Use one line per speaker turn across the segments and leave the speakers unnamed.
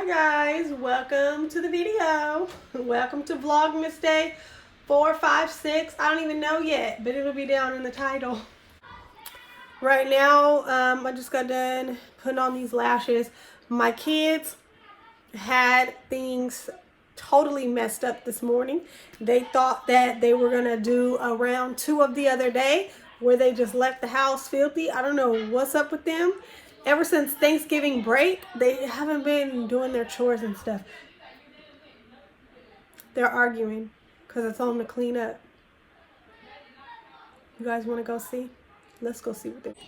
guys, welcome to the video. Welcome to Vlogmas Day 4, 5, 6. I don't even know yet, but it'll be down in the title. Right now, I just got done putting on these lashes. My kids had things totally messed up this morning. They thought that they were gonna do a round 2 of the other day where they just left the house filthy. I don't know what's up with them. Ever since Thanksgiving break, they haven't been doing their chores and stuff. They're arguing because I told them to clean up. You guys want to go see? Let's go see what they're doing.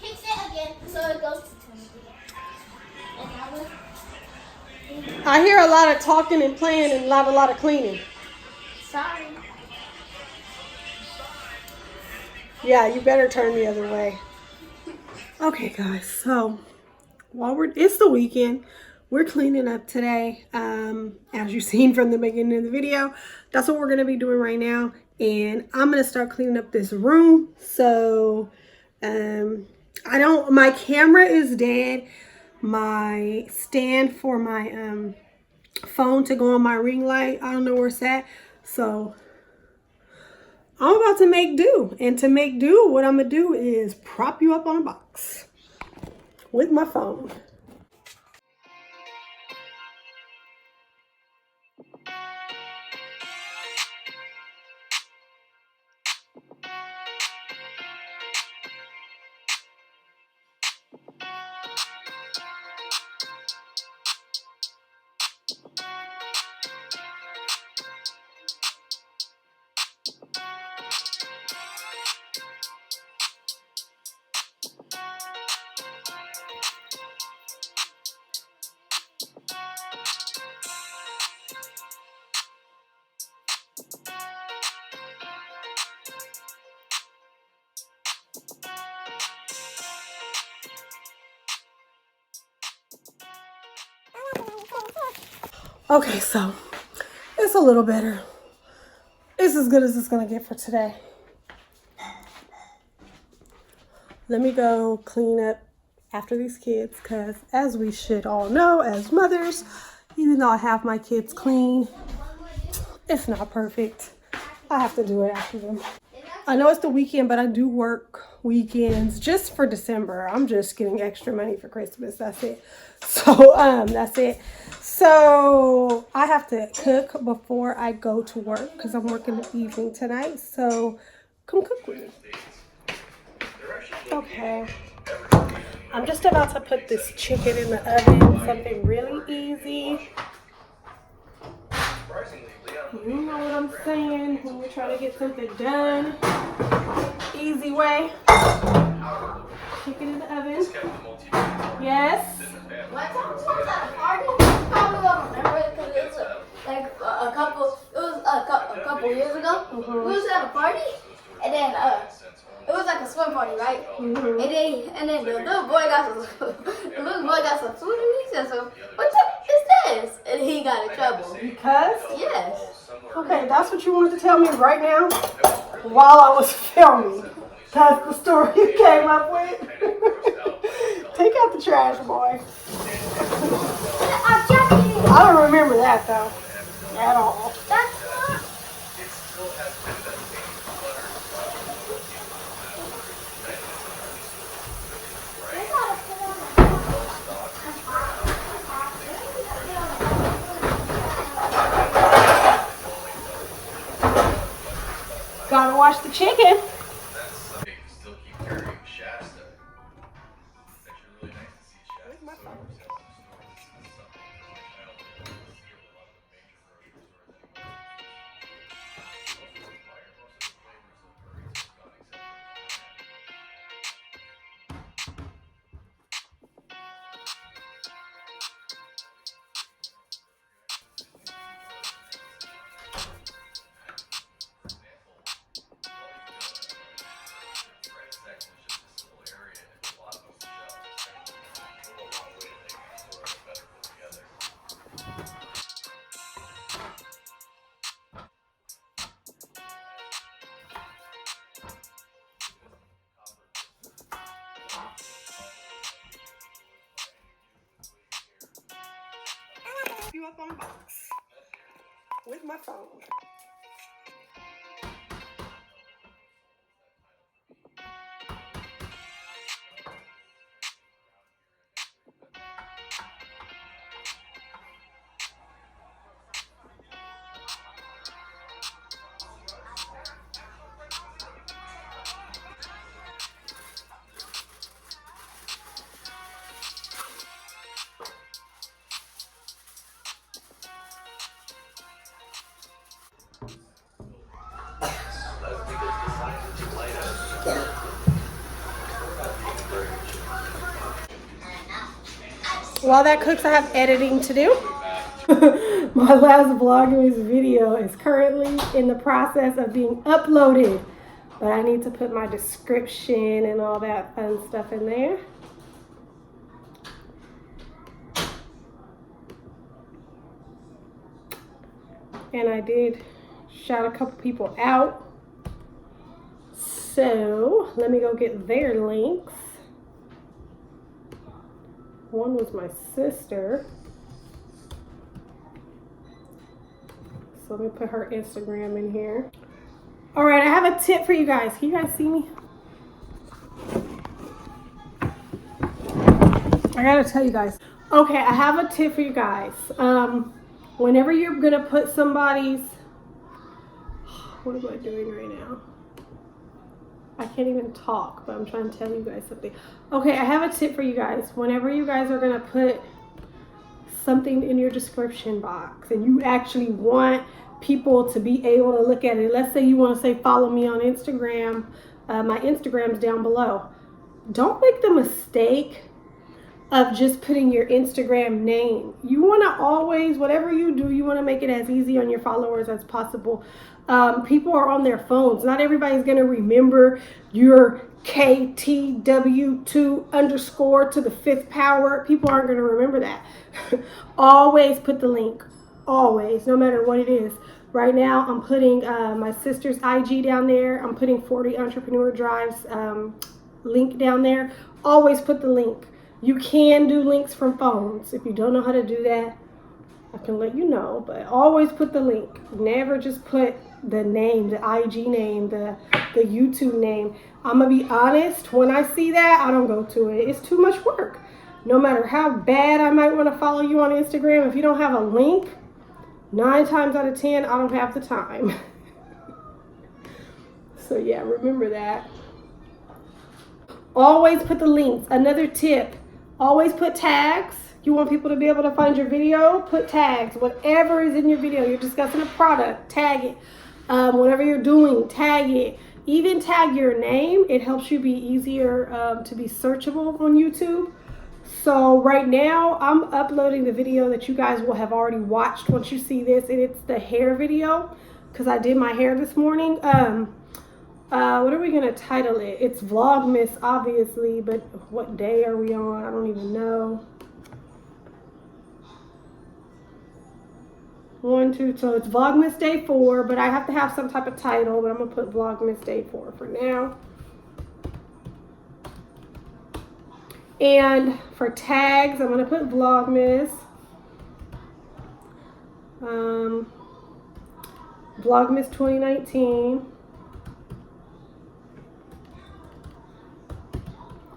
Fix it again so it goes to 20.
I hear a lot of talking and playing and a lot of cleaning.
Sorry.
Yeah, you better turn the other way. Okay, guys, so it's the weekend. We're cleaning up today. As you've seen from the beginning of the video, that's what we're going to be doing right now. And I'm going to start cleaning up this room. So, my camera is dead. My stand for my phone to go on my ring light, I don't know where it's at. So I'm about to make do. And to make do, what I'm going to do is prop you up on a box with my phone. Okay, so it's a little better. It's as good as it's gonna get for today. Let me go clean up after these kids, because as we should all know as mothers, even though I have my kids clean, it's not perfect. I have to do it after them. I know it's the weekend, but I do work weekends just for December. I'm just getting extra money for Christmas. That's it. So that's it. So I have to cook before I go to work because I'm working the evening tonight. So come cook with me. Okay. I'm just about to put this chicken in the oven. Something really easy. You know what I'm saying when we're trying to get something done. Easy way. Chicken in the oven. Yes.
One time we was at a party. You probably don't remember it because it was a couple years ago.
Mm-hmm.
We was at a party and then it was like a swim party, right?
Mm-hmm.
And then the little boy got some food and he said, "So what is this?" And he got in trouble.
Because?
Yes.
Okay, that's what you wanted to tell me right now while I was filming. That's the story you came up with. Take out the trash, boy. I don't remember that though, at all.
That's not.
Gotta wash the chicken. up on a box with my phone. While that cooks, I have editing to do. My last Vlogmas video is currently in the process of being uploaded, but I need to put my description and all that fun stuff in there. And I did shout a couple people out. So let me go get their links. One was my sister. So let me put her Instagram in here. All right, I have a tip for you guys. Can you guys see me? I gotta tell you guys. Okay, I have a tip for you guys. Whenever you're gonna put somebody's, what am I doing right now? I can't even talk, but I'm trying to tell you guys something. Okay, I have a tip for you guys. Whenever you guys are gonna put something in your description box and you actually want people to be able to look at it. Let's say you want to say follow me on Instagram. My Instagram's down below. Don't make the mistake of just putting your Instagram name. You want to always, whatever you do, you want to make it as easy on your followers as possible. People are on their phones. Not everybody's going to remember your KTW2 underscore to the 5th power. People aren't going to remember that. Always put the link. Always, no matter what it is. Right now, I'm putting my sister's IG down there. I'm putting 40 Entrepreneur Drive's link down there. Always put the link. You can do links from phones. If you don't know how to do that, I can let you know. But always put the link. Never just put the name, the IG name, the YouTube name. I'm going to be honest. When I see that, I don't go to it. It's too much work. No matter how bad I might want to follow you on Instagram, if you don't have a link, 9 times out of 10, I don't have the time. So yeah, remember that. Always put the links. Another tip, always put tags. You want people to be able to find your video, put tags. Whatever is in your video, you're discussing a product, tag it. Whatever you're doing, tag it. Even tag your name. It helps you be easier to be searchable on YouTube. So right now, I'm uploading the video that you guys will have already watched once you see this, and it's the hair video, because I did my hair this morning. What are we going to title it? It's Vlogmas, obviously, but what day are we on? I don't even know. 1, 2, so it's Vlogmas Day 4, but I have to have some type of title, but I'm going to put Vlogmas Day 4 for now. And for tags, I'm going to put Vlogmas. Vlogmas 2019.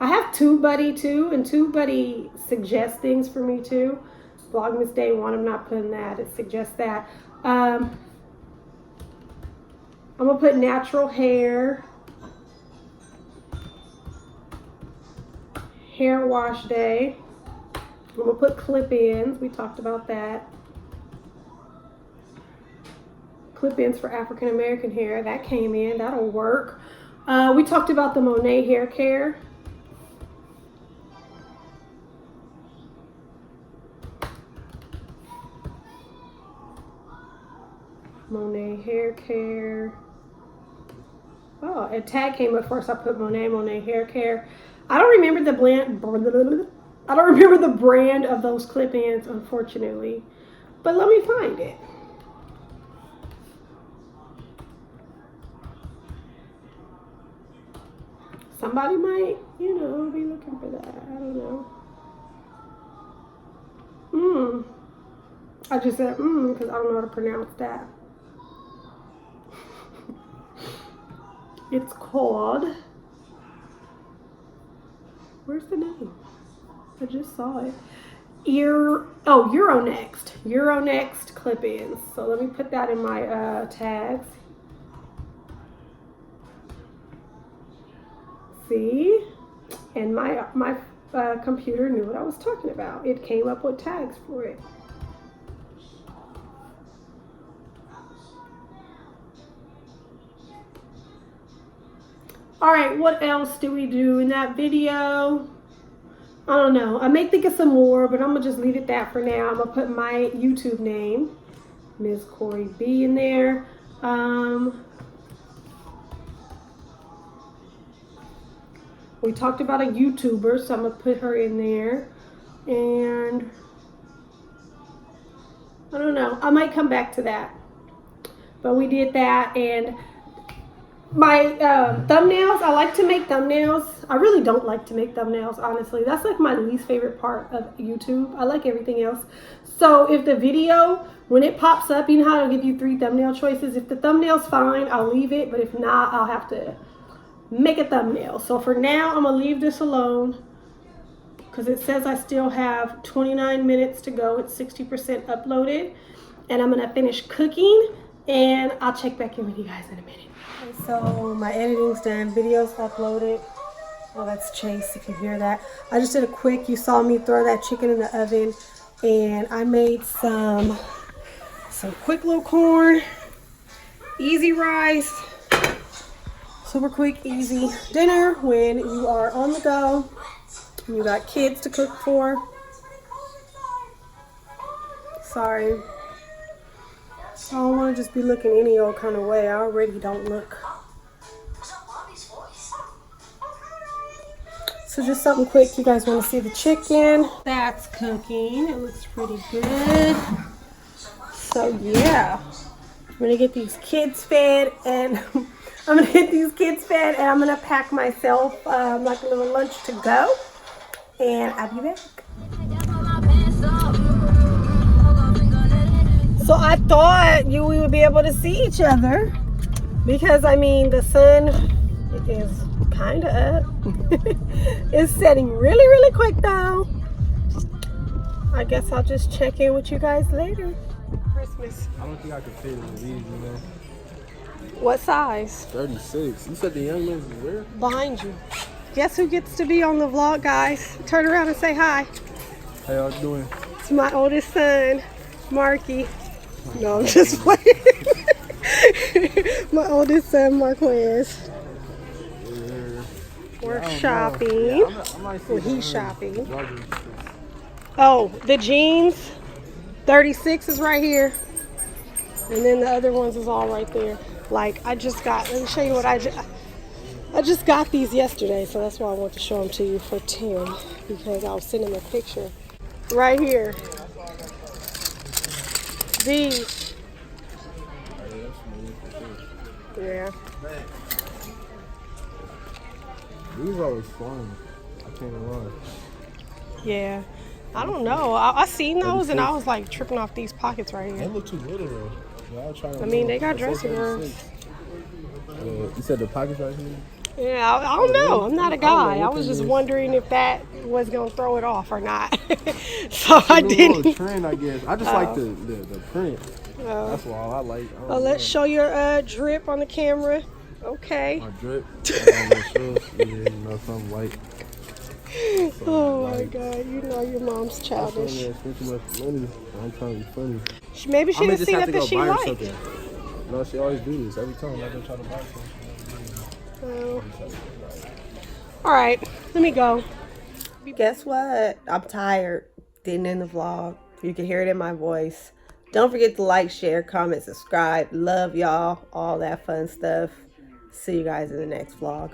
I have TubeBuddy too, and TubeBuddy suggests things for me too. Vlogmas Day 1, I'm not putting that. It suggests that. I'm going to put natural hair. Hair wash day. I'm going to put clip-ins. We talked about that. Clip-ins for African American hair. That came in. That'll work. We talked about the Monet hair care. Monet hair care. Oh, a tag came up first. I put Monet hair care. I don't remember the brand of those clip-ins, unfortunately. But let me find it. Somebody might, you know, be looking for that. I don't know. I just said because I don't know how to pronounce that. It's called, where's the name? I just saw it. Euronext clip-ins. So let me put that in my tags. See? And my computer knew what I was talking about. It came up with tags for it. All right, what else do we do in that video? I don't know. I may think of some more, but I'm gonna just leave it that for now. I'm gonna put my YouTube name, Ms. Corrie B, in there. We talked about a YouTuber, so I'm gonna put her in there. And I don't know. I might come back to that. But we did that, and my thumbnails, I like to make thumbnails. I really don't like to make thumbnails, honestly. That's like my least favorite part of YouTube. I like everything else. So if the video, when it pops up, you know how it'll give you 3 thumbnail choices? If the thumbnail's fine, I'll leave it. But if not, I'll have to make a thumbnail. So for now, I'm going to leave this alone because it says I still have 29 minutes to go. It's 60% uploaded. And I'm going to finish cooking, and I'll check back in with you guys in a minute. So my editing's done, video's uploaded. Oh, that's Chase, if you hear that. I just did a quick, you saw me throw that chicken in the oven, and I made some quick little corn, easy rice, super quick, easy dinner when you are on the go, and you got kids to cook for. Sorry. I don't want to just be looking any old kind of way. I already don't look. So just something quick. You guys want to see the chicken? That's cooking. It looks pretty good. So yeah, I'm going to get these kids fed, and I'm going to pack myself like a little lunch to go, and I'll be back. So I thought we would be able to see each other because, I mean, the sun is kind of up. It's setting really, really quick, though. I guess I'll just check in with you guys later. Christmas.
I don't think I could fit in these, you know.
What size?
36. You said the young man's where?
Behind you. Guess who gets to be on the vlog, guys? Turn around and say hi.
How y'all doing?
It's my oldest son, Marky. No, I'm just playing. My oldest son, Marquez.
Yeah.
We're shopping.
Yeah,
well, he's shopping. Oh, the jeans. 36 is right here. And then the other ones is all right there. Like, I just got, let me show you what I just got these yesterday. So that's why I want to show them to you for 10. Because I'll send him a picture. Right here. These. Yeah.
These always fun. I can't lie.
Yeah. I don't know. I seen those and I was like tripping off these pockets right
They
here.
look too little though. Yeah,
I mean, they got dressing rooms.
You said the pockets right here?
Yeah, I don't know. I'm not a guy. I was just wondering if that was going to throw it off or not. So I didn't.
It's a little trend, I guess. I just like the print. That's all I like.
Oh, let's show your drip on the camera. Okay.
My drip. You know, something like.
Oh my God, you know your mom's childish.
I spend too much money. I'm trying to be funny.
Maybe she didn't see nothing she liked.
No, she always do this every time I go try to buy something.
Oh. All right, let me go. Guess what? I'm tired. Didn't end the vlog. You can hear it in my voice. Don't forget to like, share, comment, subscribe. Love y'all. All that fun stuff. See you guys in the next vlog.